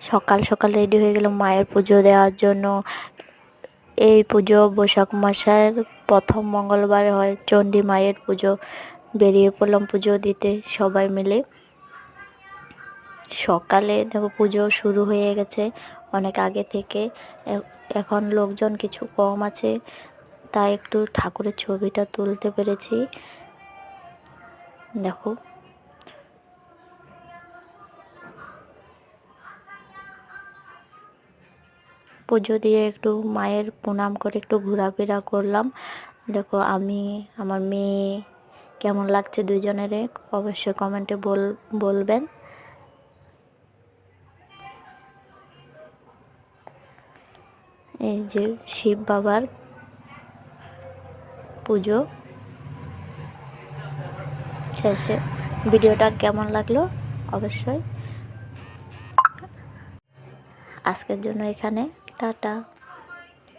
সকাল সকাল রেডি হয়ে গেলাম মায়ের পুজো দেওয়ার জন্য। এই পুজো বৈশাখ মাসের প্রথম মঙ্গলবারে হয়, চণ্ডী মায়ের পুজো। বেরিয়ে পড়লাম পুজো দিতে সবাই মিলে। সকালে দেখো পুজো শুরু হয়ে গেছে অনেক আগে থেকে। এখন লোকজন কিছু কম আছে, তাই একটু ঠাকুরের ছবিটা তুলতে পেরেছি। দেখো পুজো দিয়ে একটু মায়ের প্রণাম করে একটু ঘোরাফেরা করলাম। দেখো আমি, আমার মেয়ে, কেমন লাগছে দুজনেরে অবশ্যই কমেন্টে বলবেন। এই যে শিব বাবার পুজো শেষে। ভিডিওটা কেমন লাগলো অবশ্যই। আজকের জন্য এখানে টাটা।